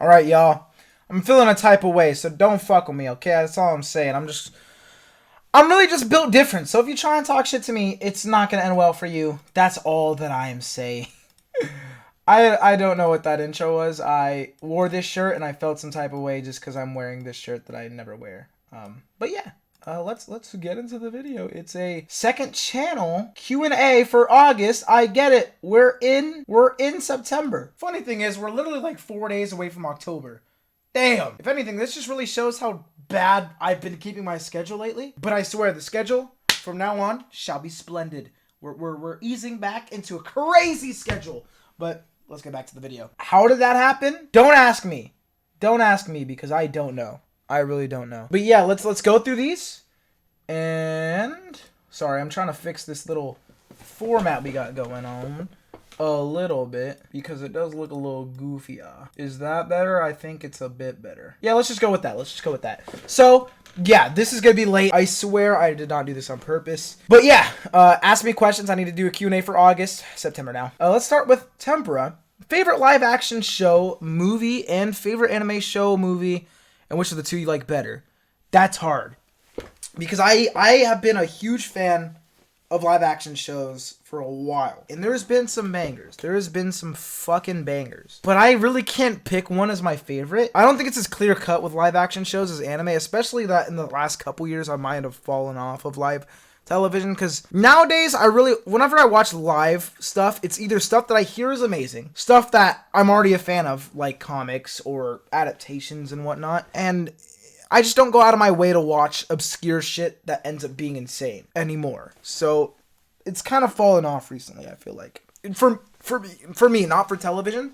Alright, y'all. I'm feeling a type of way, so don't fuck with me, okay? That's all I'm saying. I'm really just built different, so if you try and talk shit to me, it's not gonna end well for you. That's all that I am saying. I don't know what that intro was. I wore this shirt and I felt some type of way just because I'm wearing this shirt that I never wear. But yeah. Let's get into the video. It's a second channel Q&A for August. I get it. We're in September. Funny thing is, we're literally like 4 days away from October. Damn. If anything, this just really shows how bad I've been keeping my schedule lately. But I swear, the schedule from now on shall be splendid. We're easing back into a crazy schedule. But let's get back to the video. How did that happen? Don't ask me. Don't ask me because I don't know. I really don't know. But yeah, let's go through these. And sorry, I'm trying to fix this little format we got going on a little bit because it does look a little goofy. Is that better? I think it's a bit better. Yeah, let's just go with that. So yeah, this is gonna be late. I swear I did not do this on purpose. But yeah, ask me questions. I need to do a Q&A for August, September now. Let's start with Tempera. Favorite live action show, movie, and favorite anime show, movie, and which of the two you like better? That's hard. Because I have been a huge fan of live action shows for a while. And there's been some bangers. There has been some fucking bangers. But I really can't pick one as my favorite. I don't think it's as clear cut with live action shows as anime. Especially that in the last couple years I might have fallen off of live television. Because nowadays whenever I watch live stuff, it's either stuff that I hear is amazing. Stuff that I'm already a fan of, like comics or adaptations and whatnot. And I just don't go out of my way to watch obscure shit that ends up being insane anymore. So it's kind of fallen off recently, I feel like. For me, not for television.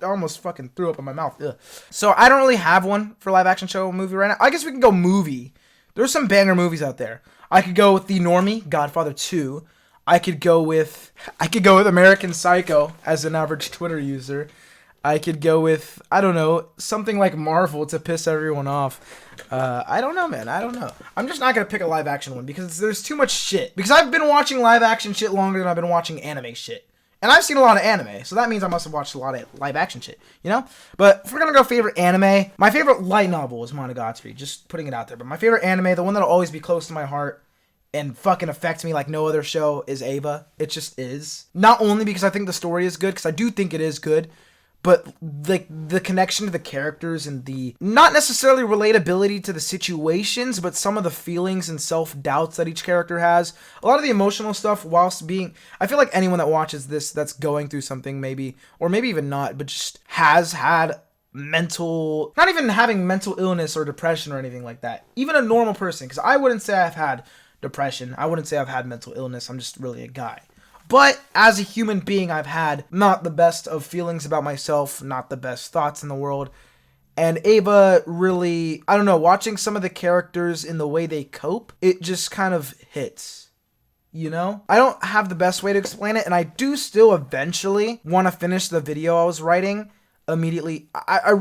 I almost fucking threw up in my mouth. Ugh. So I don't really have one for live action show or movie right now. I guess we can go movie. There's some banger movies out there. I could go with The Normie, Godfather 2. I could go with American Psycho as an average Twitter user. I could go with, I don't know, something like Marvel to piss everyone off. I don't know, man. I don't know. I'm just not going to pick a live action one because there's too much shit. Because I've been watching live action shit longer than I've been watching anime shit. And I've seen a lot of anime, so that means I must have watched a lot of live action shit, you know? But if we're going to go favorite anime, my favorite light novel is Monogatari. Just putting it out there. But my favorite anime, the one that'll always be close to my heart and fucking affects me like no other show, is Eva. It just is. Not only because I think the story is good, because I do think it is good, but like the connection to the characters and the not necessarily relatability to the situations, but some of the feelings and self-doubts that each character has. A lot of the emotional stuff whilst being, I feel like anyone that watches this that's going through something maybe, or maybe even not, but just has had mental, not even having mental illness or depression or anything like that. Even a normal person, because I wouldn't say I've had depression. I wouldn't say I've had mental illness. I'm just really a guy. But as a human being, I've had not the best of feelings about myself, not the best thoughts in the world. And Ava really, I don't know, watching some of the characters in the way they cope, it just kind of hits, you know? I don't have the best way to explain it, and I do still eventually want to finish the video I was writing immediately. I've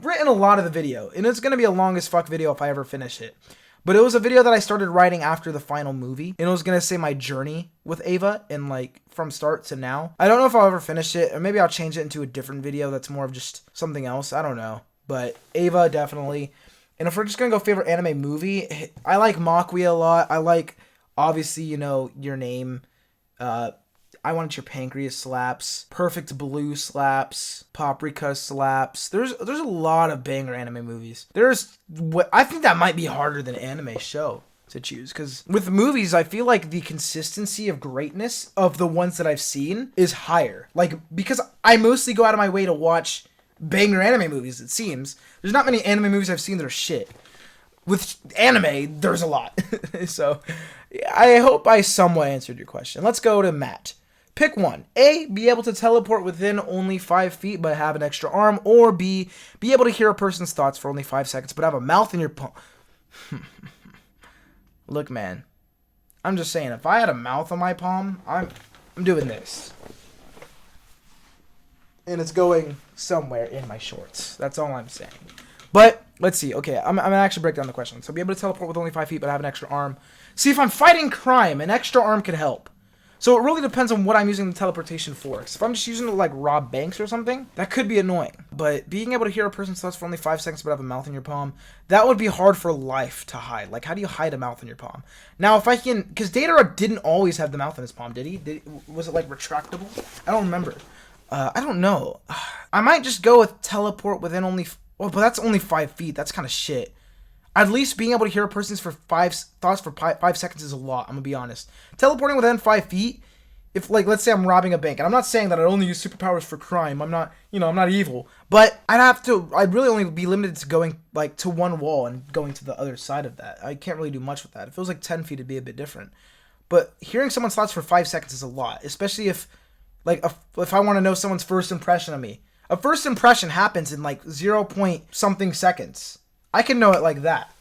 written a lot of the video, and it's going to be a long as fuck video if I ever finish it. But it was a video that I started writing after the final movie. And it was going to say my journey with Ava and like from start to now. I don't know if I'll ever finish it. Or maybe I'll change it into a different video that's more of just something else. I don't know. But Ava definitely. And if we're just going to go favorite anime movie, I like Makwi a lot. I like, obviously, you know, Your Name. I Want Your Pancreas slaps. Perfect Blue slaps. Paprika slaps. There's a lot of banger anime movies. I think that might be harder than anime show to choose. Because with movies, I feel like the consistency of greatness of the ones that I've seen is higher. Like, because I mostly go out of my way to watch banger anime movies, it seems. There's not many anime movies I've seen that are shit. With anime, there's a lot. So, I hope I somewhat answered your question. Let's go to Matt. Pick one. A, be able to teleport within only 5 feet but have an extra arm. Or B, be able to hear a person's thoughts for only 5 seconds but have a mouth in your palm. Look, man. I'm just saying, if I had a mouth on my palm, I'm doing this. And it's going somewhere in my shorts. That's all I'm saying. But, let's see. Okay, I'm going to actually break down the question. So, be able to teleport with only 5 feet but have an extra arm. See, if I'm fighting crime, an extra arm could help. So it really depends on what I'm using the teleportation for. 'Cause if I'm just using it to like rob banks or something, that could be annoying. But being able to hear a person's thoughts for only 5 seconds but have a mouth in your palm, that would be hard for life to hide. Like, how do you hide a mouth in your palm? Now, if I can, because Datara didn't always have the mouth in his palm, did he? Was it like retractable? I don't remember. I don't know. I might just go with teleport within only. Well, but that's only 5 feet. That's kind of shit. At least being able to hear a person's thoughts for 5 seconds is a lot. I'm gonna be honest. Teleporting within 5 feet, if like let's say I'm robbing a bank, and I'm not saying that I only use superpowers for crime. I'm not evil, but I'd really only be limited to going like to one wall and going to the other side of that. I can't really do much with that. If it was like 10 feet, it'd be a bit different. But hearing someone's thoughts for 5 seconds is a lot, especially if I want to know someone's first impression of me. A first impression happens in like 0 point something seconds. I can know it like that.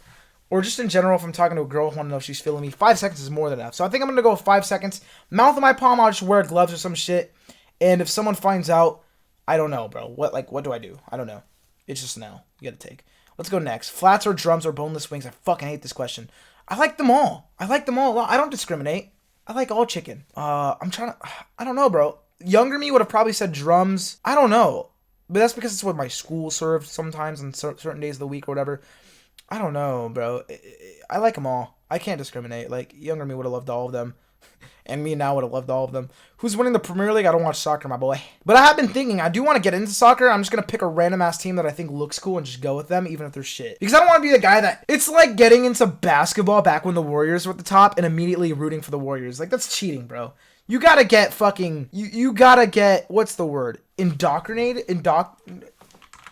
Or just in general, if I'm talking to a girl, I want to know if she's feeling me. 5 seconds is more than enough. So I think I'm going to go with 5 seconds. Mouth in my palm, I'll just wear gloves or some shit. And if someone finds out, I don't know, bro. What do I do? I don't know. It's just no. You got to take. Let's go next. Flats or drums or boneless wings? I fucking hate this question. I like them all. I like them all a lot. I don't discriminate. I like all chicken. I don't know, bro. Younger me would have probably said drums. I don't know. But that's because it's what my school served sometimes on certain days of the week or whatever. I don't know, bro. I like them all. I can't discriminate. Like, younger me would have loved all of them. And me now would have loved all of them. Who's winning the Premier League? I don't watch soccer, my boy. But I have been thinking, I do want to get into soccer. I'm just going to pick a random-ass team that I think looks cool and just go with them, even if they're shit. Because I don't want to be the guy that... It's like getting into basketball back when the Warriors were at the top and immediately rooting for the Warriors. Like, that's cheating, bro. You gotta get fucking... You gotta get... What's the word? Indoctrinated?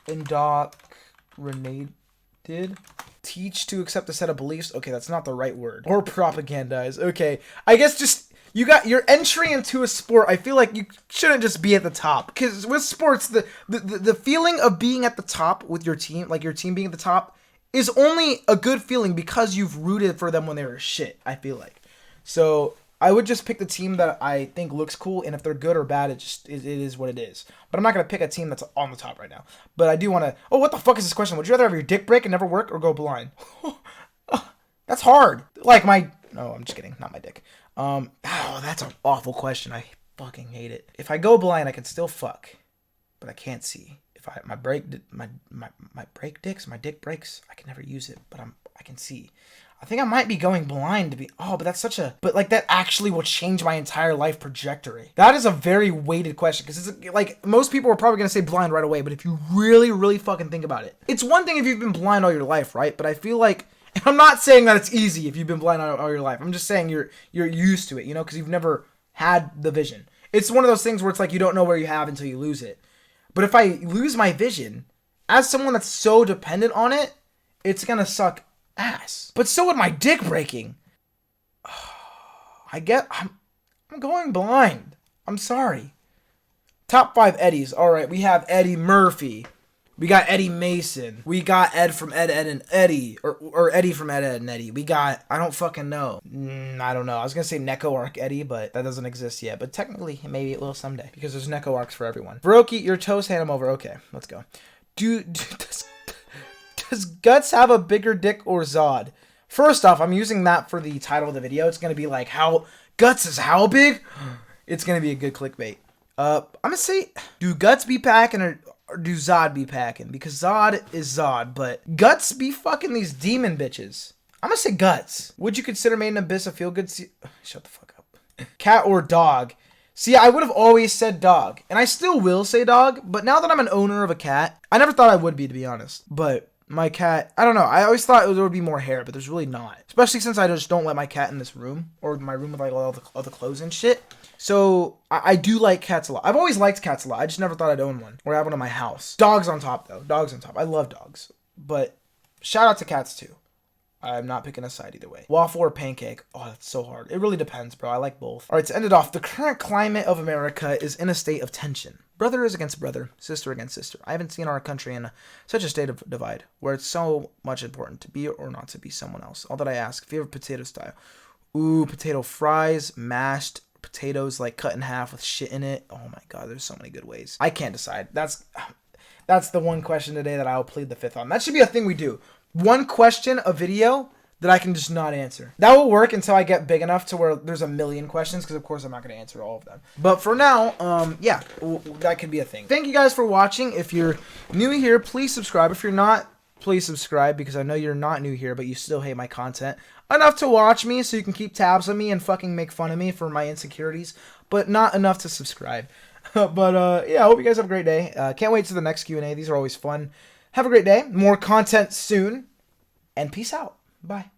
Indoctrinated? Teach to accept a set of beliefs. Okay, that's not the right word. Or propagandize. Okay. I guess just... You got your entry into a sport. I feel like you shouldn't just be at the top. Because with sports, the feeling of being at the top with your team, like your team being at the top, is only a good feeling because you've rooted for them when they were shit, I feel like. So... I would just pick the team that I think looks cool, and if they're good or bad, it is what it is. But I'm not going to pick a team that's on the top right now. But I do want to... Oh, what the fuck is this question? Would you rather have your dick break and never work or go blind? That's hard. Like my... No, I'm just kidding. Not my dick. Oh, that's an awful question. I fucking hate it. If I go blind, I can still fuck, but I can't see. If my dick breaks, I can never use it, but I can see. I think I might be going blind to be... Oh, but that's such a... But, like, that actually will change my entire life trajectory. That is a very weighted question. Because it's, like, most people are probably going to say blind right away. But if you really, really fucking think about it. It's one thing if you've been blind all your life, right? But I feel like... And I'm not saying that it's easy if you've been blind all your life. I'm just saying you're used to it, you know? Because you've never had the vision. It's one of those things where it's like you don't know where you have until you lose it. But if I lose my vision, as someone that's so dependent on it, it's going to suck ass. But so would my dick breaking. I'm going blind. I'm sorry. Top 5 Eddies. Alright, we have Eddie Murphy. We got Eddie Mason. We got Ed from Ed, Ed, and Eddie. Or Eddie from Ed, Ed, and Eddie. We got... I don't fucking know. I don't know. I was going to say Neko Arc Eddie, but that doesn't exist yet. But technically, maybe it will someday. Because there's Neko Arcs for everyone. Veroki, your toes, hand him over. Okay, let's go. Does Guts have a bigger dick or Zod? First off, I'm using that for the title of the video. It's going to be like, how... Guts is how big? It's going to be a good clickbait. I'm going to say, do Guts be packing or do Zod be packing? Because Zod is Zod, but Guts be fucking these demon bitches. I'm going to say Guts. Would you consider Made in Abyss a feel-good... Shut the fuck up. Cat or dog? See, I would have always said dog. And I still will say dog, but now that I'm an owner of a cat, I never thought I would be, to be honest. But... my cat, I don't know. I always thought there would be more hair, but there's really not. Especially since I just don't let my cat in this room. Or my room with like all the clothes and shit. So, I do like cats a lot. I've always liked cats a lot. I just never thought I'd own one. Or have one in my house. Dogs on top, though. Dogs on top. I love dogs. But, shout out to cats, too. I'm not picking a side either way. Waffle or pancake? Oh, that's so hard. It really depends, bro. I like both. Alright, to end it off. The current climate of America is in a state of tension. Brother is against brother, sister against sister. I haven't seen our country in such a state of divide, where it's so much important to be or not to be someone else. All that I ask, favorite potato style. Ooh, potato fries, mashed potatoes, like cut in half with shit in it. Oh my god, there's so many good ways. I can't decide. That's the one question today that I'll plead the fifth on. That should be a thing we do. One question, a video that I can just not answer. That will work until I get big enough to where there's a million questions, because of course I'm not going to answer all of them. But for now, yeah, that could be a thing. Thank you guys for watching. If you're new here, please subscribe. If you're not, please subscribe, because I know you're not new here, but you still hate my content enough to watch me so you can keep tabs on me and fucking make fun of me for my insecurities, but not enough to subscribe. But yeah, I hope you guys have a great day. Can't wait to the next Q&A. These are always fun. Have a great day. More content soon. And peace out. Bye.